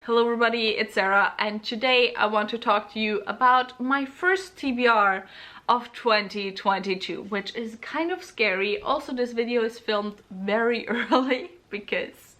Hello everybody, it's Sarah, and today I want to talk to you about my first TBR of 2022, which is kind of scary. Also, this video is filmed very early because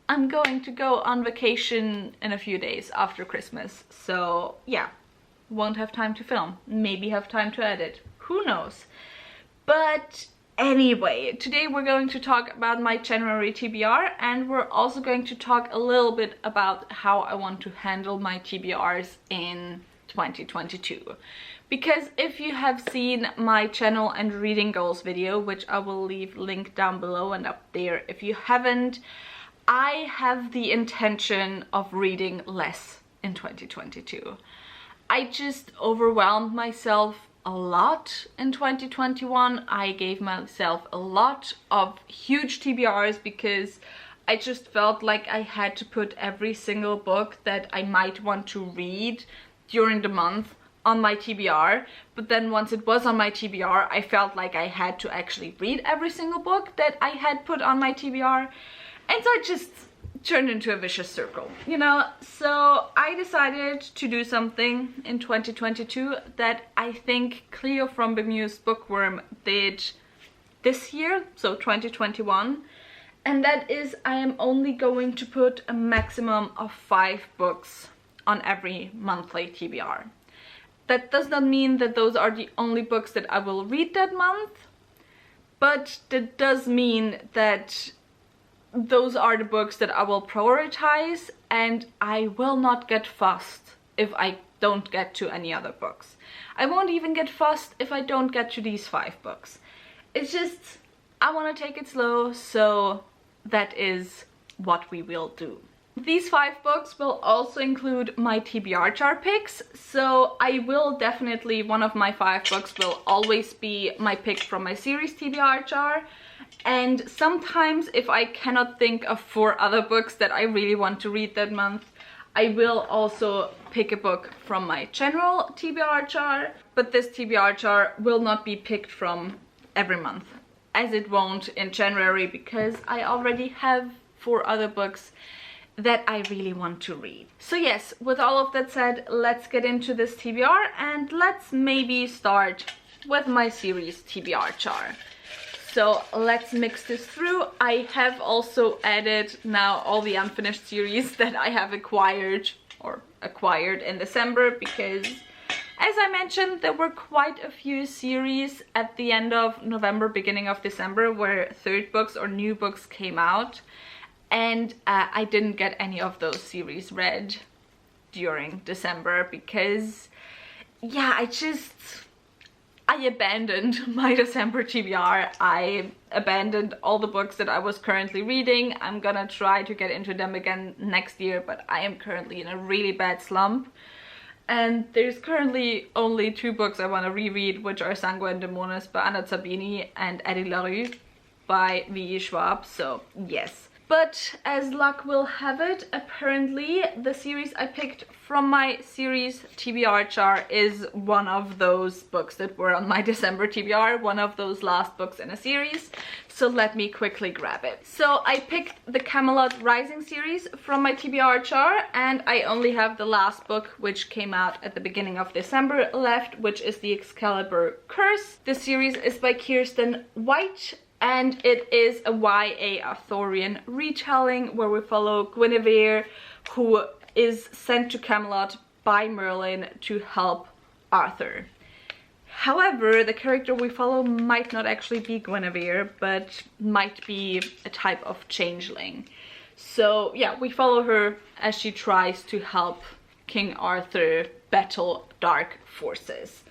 I'm going to go on vacation in a few days after Christmas. So yeah, won't have time to film, maybe have time to edit, who knows. But anyway, today we're going to talk about my January TBR, and we're also going to talk a little bit about how I want to handle my TBRs in 2022. Because if you have seen my channel and reading goals video, which I will leave linked down below and up there if you haven't, I have the intention of reading less in 2022. I just overwhelmed myself a lot in 2021. I gave myself a lot of huge TBRs because I just felt like I had to put every single book that I might want to read during the month on my TBR. But then once it was on my TBR, I felt like I had to actually read every single book that I had put on my TBR. And so it just turned into a vicious circle, you know? So I decided to do something in 2022 that I think Cleo from Bemused Bookworm did this year, so 2021. And that is, I am only going to put a maximum of 5 books on every monthly TBR. That does not mean that those are the only books that I will read that month, but that does mean that those are the books that I will prioritize, and I will not get fussed if I don't get to any other books. I won't even get fussed if I don't get to these 5 books. It's just, I want to take it slow, so that is what we will do. These 5 books will also include my TBR jar picks, so I will definitely, one of my 5 books will always be my pick from my series TBR jar. And sometimes if I cannot think of 4 other books that I really want to read that month, I will also pick a book from my general TBR jar. But this TBR jar will not be picked from every month, as it won't in January, because I already have 4 other books that I really want to read. So yes, with all of that said, let's get into this TBR, and let's maybe start with my series TBR jar. So let's mix this through. I have also added now all the unfinished series that I have acquired in December, because as I mentioned, there were quite a few series at the end of November, beginning of December, where 3rd books or new books came out, and I didn't get any of those series read during December because, yeah, I abandoned my December TBR. I abandoned all the books that I was currently reading. I'm gonna try to get into them again next year, but I am currently in a really bad slump. And there's currently only 2 books I want to reread, which are Sangue and Demones by Anna Zabini and Eddie LaRue by V.E. Schwab, so yes. But as luck will have it, apparently the series I picked from my series TBR jar is one of those books that were on my December TBR, one of those last books in a series. So let me quickly grab it. So I picked the Camelot Rising series from my TBR jar, and I only have the last book, which came out at the beginning of December, left, which is the Excalibur Curse. The series is by Kirsten White, and it is a YA Arthurian retelling where we follow Guinevere, who is sent to Camelot by Merlin to help Arthur. However, the character we follow might not actually be Guinevere, but might be a type of changeling. So yeah, we follow her as she tries to help King Arthur battle dark forces.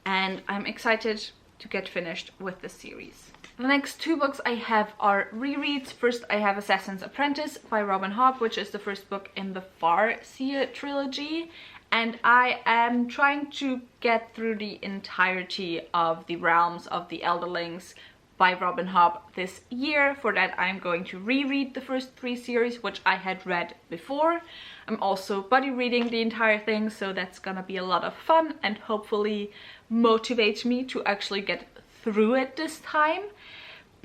And I'm excited to get finished with the series. The next 2 books I have are rereads. First, I have Assassin's Apprentice by Robin Hobb, which is the first book in the Farseer trilogy. And I am trying to get through the entirety of the Realms of the Elderlings by Robin Hobb this year. For that, I'm going to reread the first 3 series, which I had read before. I'm also buddy reading the entire thing, so that's gonna be a lot of fun and hopefully motivate me to actually get through it this time.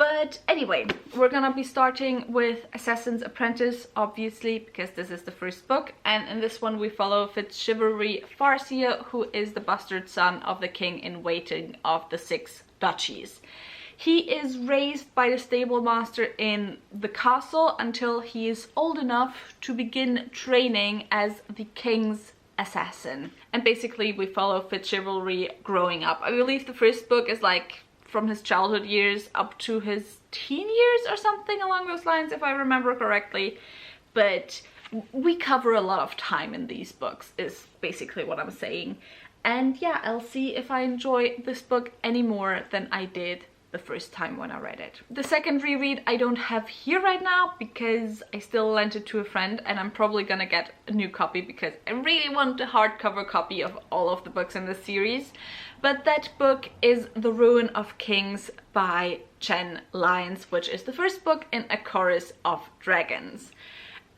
But anyway, we're gonna be starting with Assassin's Apprentice, obviously, because this is the first book. And in this one we follow Fitzchivalry Farseer, who is the bastard son of the king-in-waiting of the 6 duchies. He is raised by the stable master in the castle until he is old enough to begin training as the king's assassin. And basically we follow Fitzchivalry growing up. I believe the first book is like from his childhood years up to his teen years or something along those lines, if I remember correctly. But we cover a lot of time in these books, is basically what I'm saying. And yeah, I'll see if I enjoy this book any more than I did the first time when I read it. The second reread I don't have here right now because I still lent it to a friend, and I'm probably gonna get a new copy because I really want a hardcover copy of all of the books in the series. But that book is The Ruin of Kings by Chen Lyons, which is the first book in A Chorus of Dragons.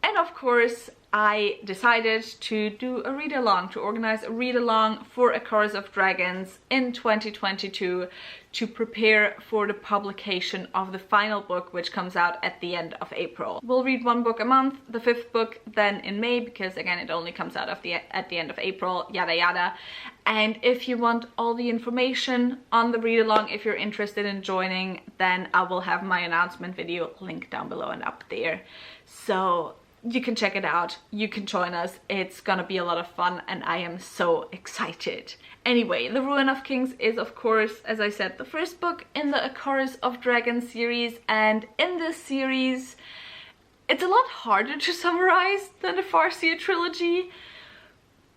And of course I decided to do a read-along, to organize a read-along for A Chorus of Dragons in 2022 to prepare for the publication of the final book, which comes out at the end of April. We'll read 1 book a month, the 5th book then in May, because again it only comes out at the end of April, yada yada. And if you want all the information on the read-along, if you're interested in joining, then I will have my announcement video linked down below and up there. So you can check it out, you can join us, it's gonna be a lot of fun and I am so excited. Anyway, The Ruin of Kings is of course, as I said, the first book in the A Chorus of Dragons series, and in this series it's a lot harder to summarize than the Farseer trilogy.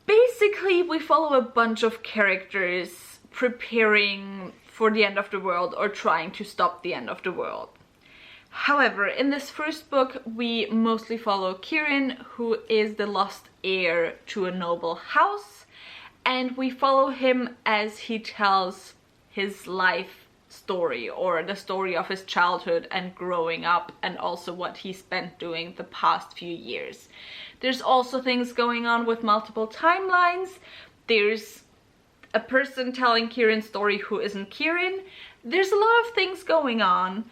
Basically we follow a bunch of characters preparing for the end of the world or trying to stop the end of the world. However, in this first book we mostly follow Kieran, who is the lost heir to a noble house, and we follow him as he tells his life story, or the story of his childhood and growing up, and also what he spent doing the past few years. There's also things going on with multiple timelines. There's a person telling Kieran's story who isn't Kieran. There's a lot of things going on.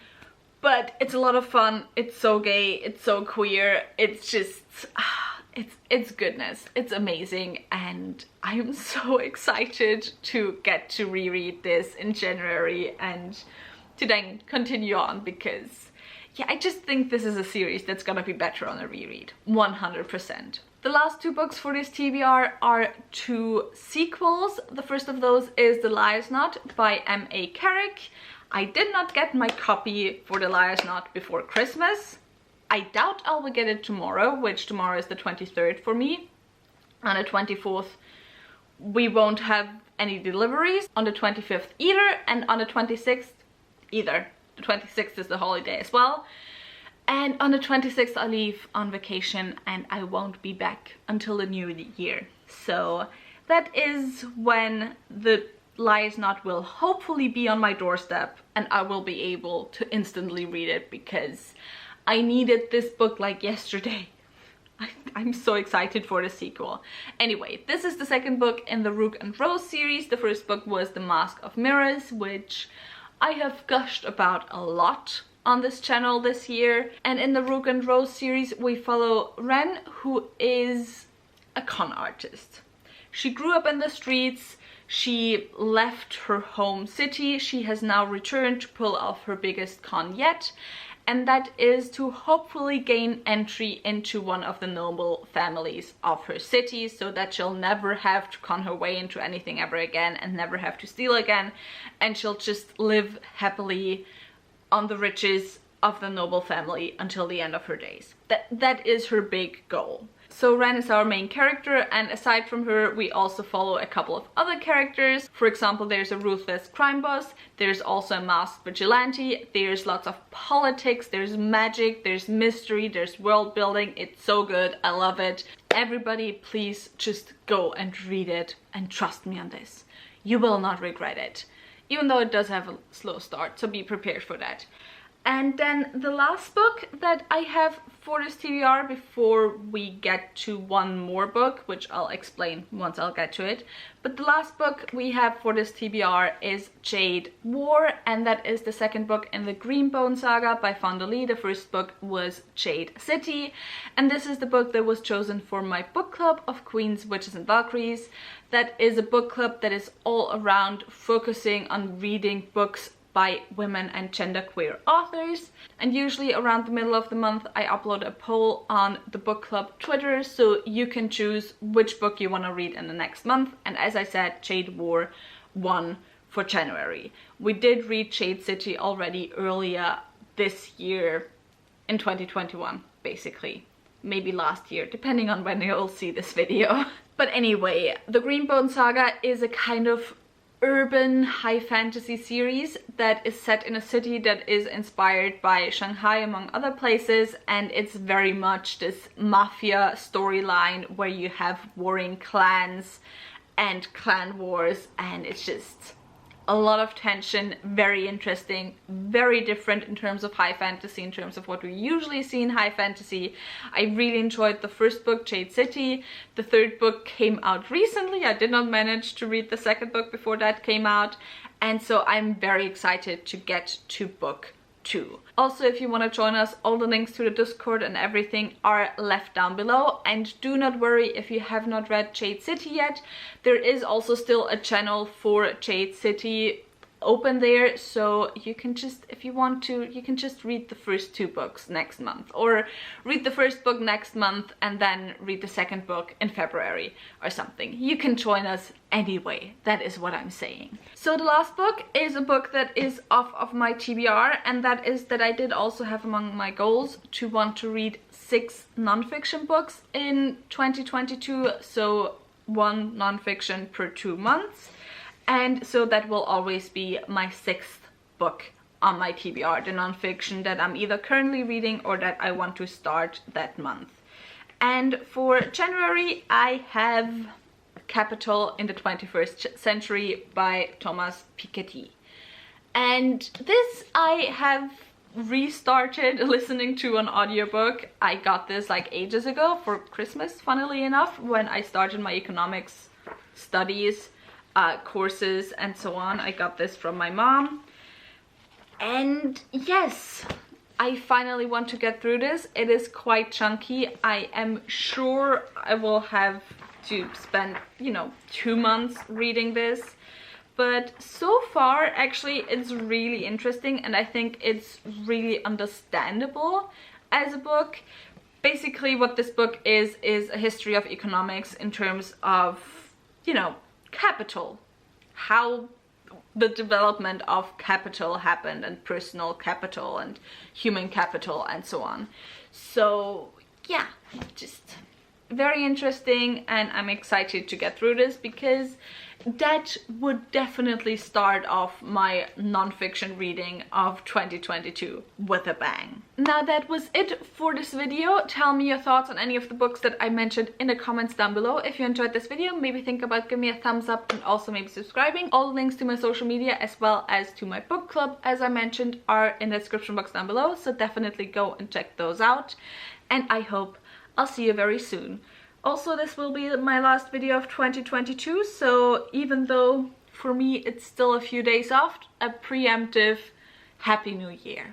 But it's a lot of fun, it's so gay, it's so queer, it's just, it's goodness, it's amazing, and I am so excited to get to reread this in January and to then continue on, because yeah, I just think this is a series that's gonna be better on a reread, 100%. The last 2 books for this TBR are 2 sequels. The first of those is The Liar's Knot by M.A. Carrick. I did not get my copy for The Liar's Knot before Christmas. I doubt I will get it tomorrow, which tomorrow is the 23rd for me. On the 24th we won't have any deliveries, on the 25th either, and on the 26th either. The 26th is the holiday as well. And on the 26th I leave on vacation and I won't be back until the new year. So that is when the Liar's Knot will hopefully be on my doorstep and I will be able to instantly read it, because I needed this book like yesterday. I'm so excited for the sequel. Anyway, this is the second book in the Rook and Rose series. The first book was The Mask of Mirrors, which I have gushed about a lot on this channel this year. And in the Rook and Rose series we follow Ren, who is a con artist. She grew up in the streets. She left her home city. She has now returned to pull off her biggest con yet, and that is to hopefully gain entry into one of the noble families of her city, so that she'll never have to con her way into anything ever again and never have to steal again, and she'll just live happily on the riches of the noble family until the end of her days. That is her big goal. So Ren is our main character, and aside from her we also follow a couple of other characters. For example, there's a ruthless crime boss, there's also a masked vigilante, there's lots of politics, there's magic, there's mystery, there's world building. It's so good, I love it. Everybody please just go and read it, and trust me on this, you will not regret it. Even though it does have a slow start, so be prepared for that. And then the last book that I have for this TBR before we get to one more book, which I'll explain once I'll get to it. But the last book we have for this TBR is Jade War, and that is the second book in the Greenbone saga by Fonda Lee. The first book was Jade City, and this is the book that was chosen for my book club of Queens, Witches and Valkyries. That is a book club that is all around focusing on reading books by women and genderqueer authors, and usually around the middle of the month I upload a poll on the book club Twitter, so you can choose which book you want to read in the next month. And as I said, Jade War won for January. We did read Jade City already earlier this year in 2021, basically. Maybe last year, depending on when you'll see this video. But anyway, the Greenbone saga is a kind of urban high fantasy series that is set in a city that is inspired by Shanghai among other places, and it's very much this mafia storyline where you have warring clans and clan wars, and it's just a lot of tension, very interesting, very different in terms of high fantasy, in terms of what we usually see in high fantasy. I really enjoyed the first book, Jade City. The third book came out recently. I did not manage to read the second book before that came out, and so I'm very excited to get to book 2. Also, if you want to join us, all the links to the Discord and everything are left down below. And do not worry if you have not read Jade City yet, there is also still a channel for Jade City open there, so you can just, if you want to, you can just read the first 2 books next month, or read the first book next month and then read the second book in February or something. You can join us anyway, that is what I'm saying. So the last book is a book that is off of my TBR, and that is that I did also have among my goals to want to read 6 non-fiction books in 2022, so 1 non-fiction per 2 months. And so that will always be my 6th book on my TBR, the non-fiction that I'm either currently reading or that I want to start that month. And for January I have Capital in the 21st Century by Thomas Piketty. And this I have restarted listening to an audiobook. I got this like ages ago for Christmas, funnily enough, when I started my economics studies courses and so on. I got this from my mom, and yes, I finally want to get through this. It is quite chunky. I am sure I will have to spend, you know, 2 months reading this, but so far actually it's really interesting, and I think it's really understandable as a book. Basically what this book is a history of economics in terms of, you know, capital, how the development of capital happened, and personal capital and human capital and so on. So yeah, just very interesting, and I'm excited to get through this because that would definitely start off my non-fiction reading of 2022 with a bang. Now that was it for this video. Tell me your thoughts on any of the books that I mentioned in the comments down below. If you enjoyed this video, maybe think about giving me a thumbs up and also maybe subscribing. All the links to my social media as well as to my book club, as I mentioned, are in the description box down below, so definitely go and check those out, and I hope I'll see you very soon. Also, this will be my last video of 2022, so even though for me it's still a few days off, a preemptive Happy New Year.